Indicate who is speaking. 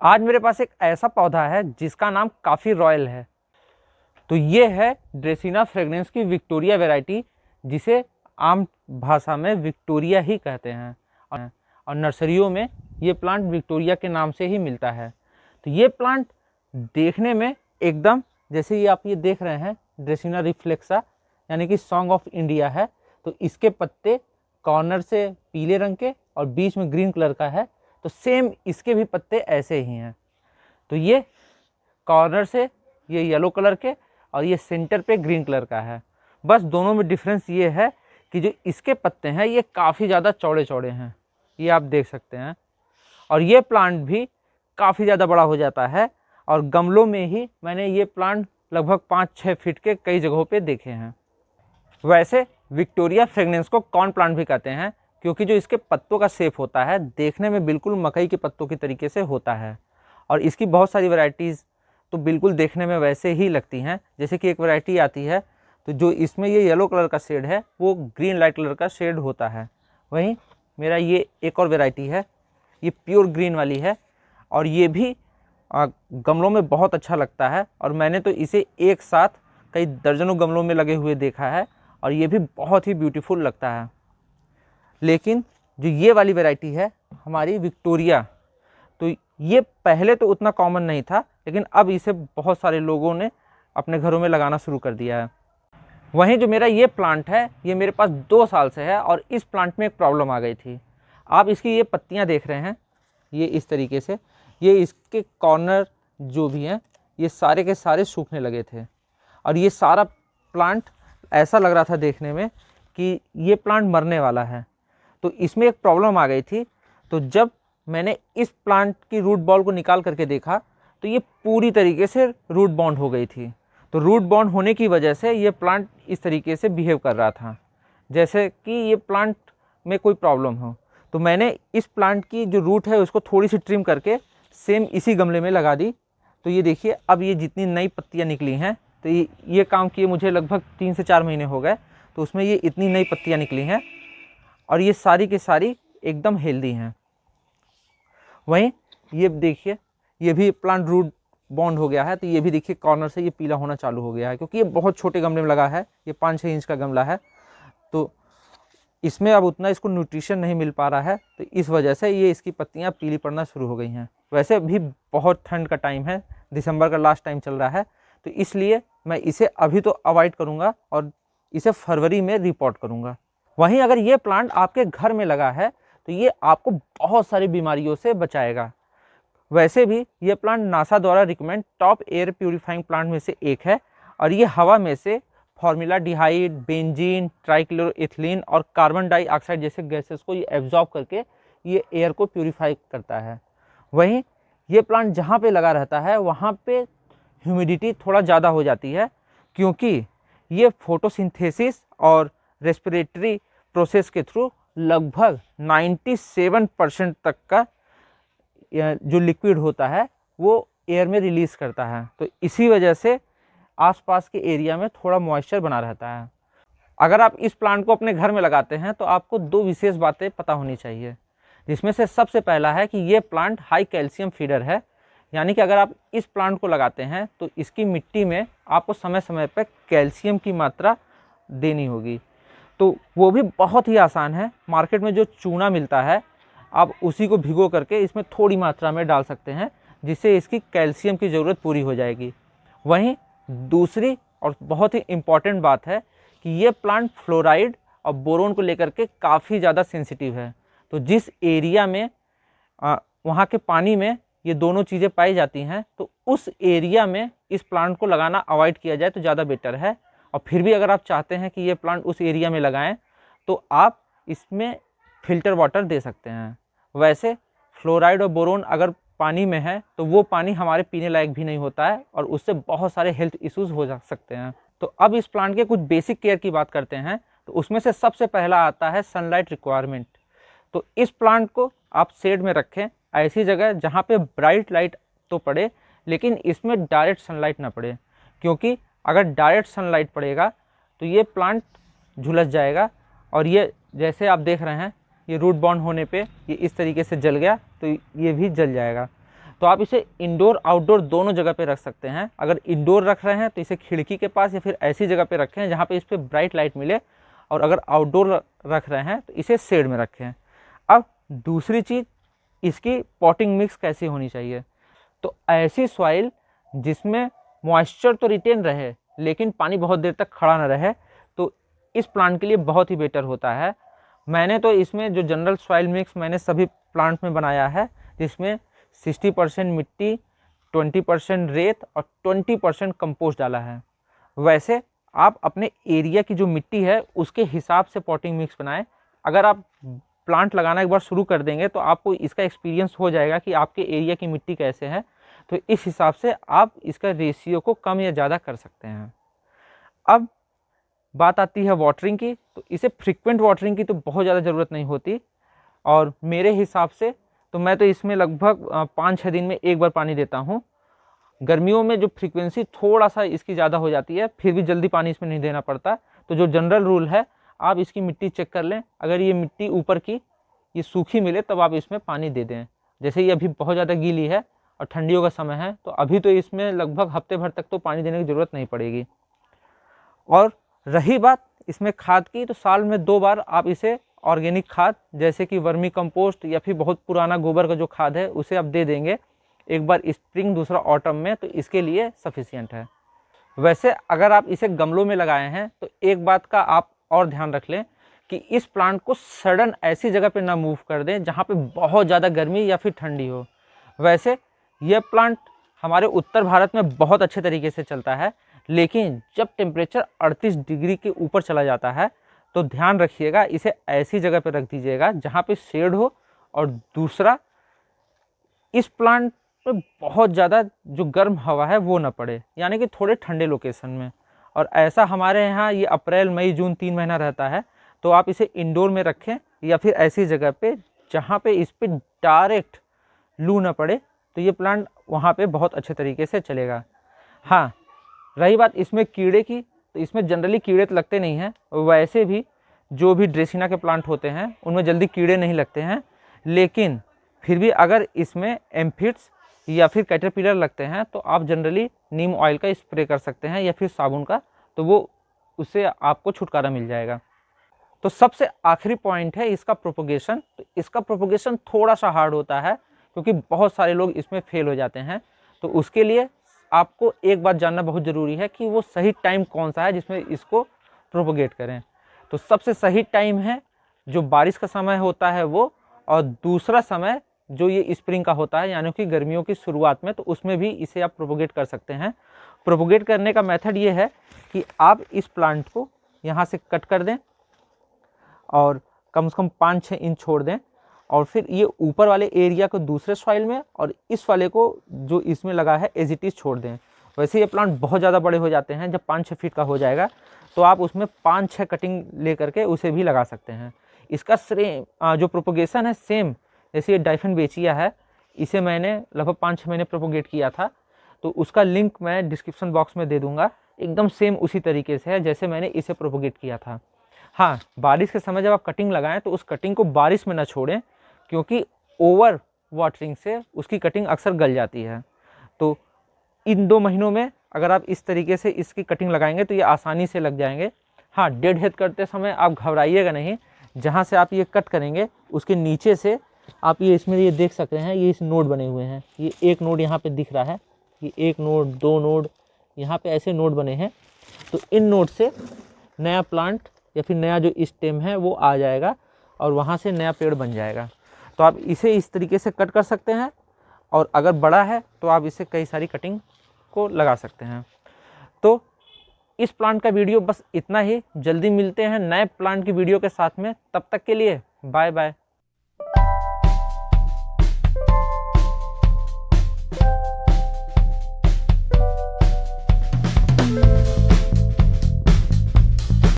Speaker 1: आज मेरे पास एक ऐसा पौधा है जिसका नाम काफ़ी रॉयल है। तो ये है ड्रेसिना फ्रेगनेंस की विक्टोरिया वैरायटी, जिसे आम भाषा में विक्टोरिया ही कहते हैं और नर्सरियों में ये प्लांट विक्टोरिया के नाम से ही मिलता है। तो ये प्लांट देखने में एकदम जैसे ये आप ये देख रहे हैं ड्रेसिना रिफ्लेक्सा यानी कि सॉन्ग ऑफ इंडिया है। तो इसके पत्ते कॉर्नर से पीले रंग के और बीच में ग्रीन कलर का है, तो सेम इसके भी पत्ते ऐसे ही हैं। तो ये कॉर्नर से ये येलो कलर के और ये सेंटर पे ग्रीन कलर का है। बस दोनों में डिफरेंस ये है कि जो इसके पत्ते हैं ये काफ़ी ज़्यादा चौड़े चौड़े हैं, ये आप देख सकते हैं। और ये प्लांट भी काफ़ी ज़्यादा बड़ा हो जाता है और गमलों में ही मैंने ये प्लांट लगभग 5-6 फीट के कई जगहों पे देखे हैं। वैसे विक्टोरिया फ्रेगनेंस को कॉर्न प्लांट भी कहते हैं, क्योंकि जो इसके पत्तों का शेप होता है देखने में बिल्कुल मकई के पत्तों की तरीके से होता है। और इसकी बहुत सारी वैरायटीज़ तो बिल्कुल देखने में वैसे ही लगती हैं। जैसे कि एक वैरायटी आती है तो जो इसमें ये येलो कलर का शेड है वो ग्रीन लाइट कलर का शेड होता है। वहीं मेरा ये एक और वैरायटी है, ये प्योर ग्रीन वाली है और ये भी गमलों में बहुत अच्छा लगता है। और मैंने तो इसे एक साथ कई दर्जनों गमलों में लगे हुए देखा है और ये भी बहुत ही ब्यूटीफुल लगता है। लेकिन जो ये वाली वैरायटी है हमारी विक्टोरिया, तो ये पहले तो उतना कॉमन नहीं था, लेकिन अब इसे बहुत सारे लोगों ने अपने घरों में लगाना शुरू कर दिया है। वहीं जो मेरा ये प्लांट है ये मेरे पास 2 साल से है और इस प्लांट में एक प्रॉब्लम आ गई थी। आप इसकी ये पत्तियां देख रहे हैं, ये इस तरीके से, ये इसके कॉर्नर जो भी हैं ये सारे के सारे सूखने लगे थे और ये सारा प्लांट ऐसा लग रहा था देखने में कि ये प्लांट मरने वाला है। तो इसमें एक प्रॉब्लम आ गई थी। तो जब मैंने इस प्लांट की रूट बॉल को निकाल करके देखा तो ये पूरी तरीके से रूट बाउंड हो गई थी। तो रूट बाउंड होने की वजह से ये प्लांट इस तरीके से बिहेव कर रहा था जैसे कि ये प्लांट में कोई प्रॉब्लम हो। तो मैंने इस प्लांट की जो रूट है उसको थोड़ी सी ट्रिम करके सेम इसी गमले में लगा दी। तो ये देखिए अब ये जितनी नई पत्तियाँ निकली हैं, तो ये काम किए मुझे लगभग 3 से 4 महीने हो गए, तो उसमें ये इतनी नई पत्तियाँ निकली हैं और ये सारी की सारी एकदम हेल्दी हैं। वहीं ये देखिए ये भी प्लांट रूट बाउंड हो गया है, तो ये भी देखिए कॉर्नर से ये पीला होना चालू हो गया है, क्योंकि ये बहुत छोटे गमले में लगा है, ये 5-6 इंच का गमला है। तो इसमें अब उतना इसको न्यूट्रिशन नहीं मिल पा रहा है, तो इस वजह से ये इसकी पत्तियां पीली पड़ना शुरू हो गई हैं। वैसे भी बहुत ठंड का टाइम है, दिसंबर का लास्ट टाइम चल रहा है, तो इसलिए मैं इसे अभी तो अवॉइड करूँगा और इसे फरवरी में रिपोर्ट करूँगा। वहीं अगर ये प्लांट आपके घर में लगा है तो ये आपको बहुत सारी बीमारियों से बचाएगा। वैसे भी ये प्लांट नासा द्वारा recommend top air purifying plant में से एक है और ये हवा में से फॉर्मलाडिहाइड, बेंजीन, ट्राइक्लोरोएथिलीन और कार्बन डाइऑक्साइड जैसे गैसेस को ये एब्जॉर्ब करके ये एयर को प्यूरिफाई करता है। वहीं ये प्लांट जहाँ पे लगा रहता है वहाँ पे ह्यूमिडिटी थोड़ा ज़्यादा हो जाती है, क्योंकि ये फोटोसिंथेसिस और रेस्पिरेटरी प्रोसेस के थ्रू लगभग 97% तक का जो लिक्विड होता है वो एयर में रिलीज़ करता है। तो इसी वजह से आसपास के एरिया में थोड़ा मॉइस्चर बना रहता है। अगर आप इस प्लांट को अपने घर में लगाते हैं तो आपको 2 विशेष बातें पता होनी चाहिए, जिसमें से सबसे पहला है कि ये प्लांट हाई कैल्शियम फीडर है, यानी कि अगर आप इस प्लांट को लगाते हैं तो इसकी मिट्टी में आपको समय समय पर कैल्शियम की मात्रा देनी होगी। तो वो भी बहुत ही आसान है, मार्केट में जो चूना मिलता है आप उसी को भिगो करके इसमें थोड़ी मात्रा में डाल सकते हैं, जिससे इसकी कैल्शियम की ज़रूरत पूरी हो जाएगी। वहीं दूसरी और बहुत ही इम्पॉर्टेंट बात है कि ये प्लांट फ्लोराइड और बोरोन को लेकर के काफ़ी ज़्यादा सेंसिटिव है। तो जिस एरिया में वहाँ के पानी में ये दोनों चीज़ें पाई जाती हैं, तो उस एरिया में इस प्लांट को लगाना अवॉइड किया जाए तो ज़्यादा बेटर है। और फिर भी अगर आप चाहते हैं कि ये प्लांट उस एरिया में लगाएं तो आप इसमें फ़िल्टर वाटर दे सकते हैं। वैसे फ्लोराइड और बोरोन अगर पानी में है तो वो पानी हमारे पीने लायक भी नहीं होता है और उससे बहुत सारे हेल्थ इश्यूज़ हो जा सकते हैं। तो अब इस प्लांट के कुछ बेसिक केयर की बात करते हैं, तो उसमें से सबसे पहला आता है सनलाइट रिक्वायरमेंट। तो इस प्लांट को आप शेड में रखें, ऐसी जगह जहाँ पे ब्राइट लाइट तो पड़े लेकिन इसमें डायरेक्ट सनलाइट ना पड़े, क्योंकि अगर डायरेक्ट सनलाइट पड़ेगा तो ये प्लांट झुलस जाएगा और ये जैसे आप देख रहे हैं ये रूट बाउंड होने पे ये इस तरीके से जल गया, तो ये भी जल जाएगा। तो आप इसे इंडोर आउटडोर दोनों जगह पे रख सकते हैं। अगर इंडोर रख रहे हैं तो इसे खिड़की के पास या फिर ऐसी जगह पे रखें जहाँ पे इस पर ब्राइट लाइट मिले, और अगर आउटडोर रख रहे हैं तो इसे शेड में रखें। अब दूसरी चीज़, इसकी पॉटिंग मिक्स कैसी होनी चाहिए। तो ऐसी सॉइल जिसमें मॉइस्चर तो रिटेन रहे लेकिन पानी बहुत देर तक खड़ा ना रहे, तो इस प्लांट के लिए बहुत ही बेटर होता है। मैंने तो इसमें जो जनरल सॉइल मिक्स मैंने सभी प्लांट में बनाया है, जिसमें 60% मिट्टी, 20% रेत और 20% कंपोस्ट डाला है। वैसे आप अपने एरिया की जो मिट्टी है उसके हिसाब से पॉटिंग मिक्स बनाएं। अगर आप प्लांट लगाना एक बार शुरू कर देंगे तो आपको इसका एक्सपीरियंस हो जाएगा कि आपके एरिया की मिट्टी कैसे है, तो इस हिसाब से आप इसका रेशियो को कम या ज़्यादा कर सकते हैं। अब बात आती है वाटरिंग की, तो इसे फ्रीक्वेंट वाटरिंग की तो बहुत ज़्यादा ज़रूरत नहीं होती, और मेरे हिसाब से तो मैं तो इसमें लगभग 5-6 दिन में एक बार पानी देता हूँ। गर्मियों में जो फ्रीक्वेंसी थोड़ा सा इसकी ज़्यादा हो जाती है, फिर भी जल्दी पानी इसमें नहीं देना पड़ता। तो जो जनरल रूल है, आप इसकी मिट्टी चेक कर लें, अगर ये मिट्टी ऊपर की ये सूखी मिले तब आप इसमें पानी दे दें। जैसे ये अभी बहुत ज़्यादा गीली है और ठंडियों का समय है, तो अभी तो इसमें लगभग हफ्ते भर तक तो पानी देने की ज़रूरत नहीं पड़ेगी। और रही बात इसमें खाद की, तो साल में 2 बार आप इसे ऑर्गेनिक खाद जैसे कि वर्मी कंपोस्ट या फिर बहुत पुराना गोबर का जो खाद है उसे आप दे देंगे, एक बार स्प्रिंग दूसरा ऑटम में, तो इसके लिए सफिशिएंट है। वैसे अगर आप इसे गमलों में लगाए हैं तो एक बात का आप और ध्यान रख लें कि इस प्लांट को सडन ऐसी जगह पे ना मूव कर दें जहाँ पे बहुत ज़्यादा गर्मी या फिर ठंडी हो। वैसे यह प्लांट हमारे उत्तर भारत में बहुत अच्छे तरीके से चलता है, लेकिन जब टेम्परेचर 38 डिग्री के ऊपर चला जाता है तो ध्यान रखिएगा, इसे ऐसी जगह पे रख दीजिएगा जहाँ पे शेड हो, और दूसरा इस प्लांट पे बहुत ज़्यादा जो गर्म हवा है वो ना पड़े, यानी कि थोड़े ठंडे लोकेशन में। और ऐसा हमारे यहाँ ये अप्रैल मई जून 3 महीना रहता है, तो आप इसे इंडोर में रखें या फिर ऐसी जगह पे जहाँ पे इस पे डायरेक्ट लू ना पड़े, तो ये प्लांट वहाँ पे बहुत अच्छे तरीके से चलेगा। हाँ, रही बात इसमें कीड़े की, तो इसमें जनरली कीड़े तो लगते नहीं हैं। वैसे भी जो भी ड्रेसिना के प्लांट होते हैं उनमें जल्दी कीड़े नहीं लगते हैं, लेकिन फिर भी अगर इसमें एम्फिड्स या फिर कैटरपिलर लगते हैं तो आप जनरली नीम ऑयल का स्प्रे कर सकते हैं या फिर साबुन का, तो वो उससे आपको छुटकारा मिल जाएगा। तो सबसे आखिरी पॉइंट है इसका प्रोपोगेशन। तो इसका प्रोपोगेशन थोड़ा सा हार्ड होता है क्योंकि बहुत सारे लोग इसमें फेल हो जाते हैं। तो उसके लिए आपको एक बात जानना बहुत ज़रूरी है कि वो सही टाइम कौन सा है जिसमें इसको प्रोपोगेट करें। तो सबसे सही टाइम है जो बारिश का समय होता है वो, और दूसरा समय जो ये स्प्रिंग का होता है यानी कि गर्मियों की शुरुआत में, तो उसमें भी इसे आप प्रोपोगेट कर सकते हैं। प्रोपोगेट करने का मेथड ये है कि आप इस प्लांट को यहाँ से कट कर दें और कम से कम 5-6 इंच छोड़ दें, और फिर ये ऊपर वाले एरिया को दूसरे सॉइल में और इस वाले को जो इसमें लगा है एज इट इज़ छोड़ दें। वैसे ये प्लांट बहुत ज़्यादा बड़े हो जाते हैं, जब 5-6 फीट का हो जाएगा तो आप उसमें 5-6 कटिंग ले करके उसे भी लगा सकते हैं। इसका जो प्रोपोगेशन है सेम जैसे ये डाइफेनबेचिया है, इसे मैंने लगभग 5-6 महीने प्रोपोगेट किया था, तो उसका लिंक मैं डिस्क्रिप्शन बॉक्स में दे दूंगा। एकदम सेम उसी तरीके से है जैसे मैंने इसे प्रोपोगेट किया था। हाँ, बारिश के समय जब आप कटिंग लगाएं तो उस कटिंग को बारिश में ना छोड़ें, क्योंकि ओवर वाटरिंग से उसकी कटिंग अक्सर गल जाती है। तो इन 2 महीनों में अगर आप इस तरीके से इसकी कटिंग लगाएंगे तो ये आसानी से लग जाएंगे। हाँ, डेड हेड करते समय आप घबराइएगा नहीं, जहाँ से आप ये कट करेंगे उसके नीचे से आप ये इसमें ये देख सकते हैं, ये इस नोड बने हुए हैं। ये एक नोड यहाँ पे दिख रहा है, ये 1 नोड 2 नोड यहाँ पे ऐसे नोड बने हैं। तो इन नोड से नया प्लांट या फिर नया जो स्टेम है वो आ जाएगा और वहाँ से नया पेड़ बन जाएगा। तो आप इसे इस तरीके से कट कर सकते हैं, और अगर बड़ा है तो आप इसे कई सारी कटिंग को लगा सकते हैं। तो इस प्लांट का वीडियो बस इतना ही। जल्दी मिलते हैं नए प्लांट की वीडियो के साथ में, तब तक के लिए बाय बाय।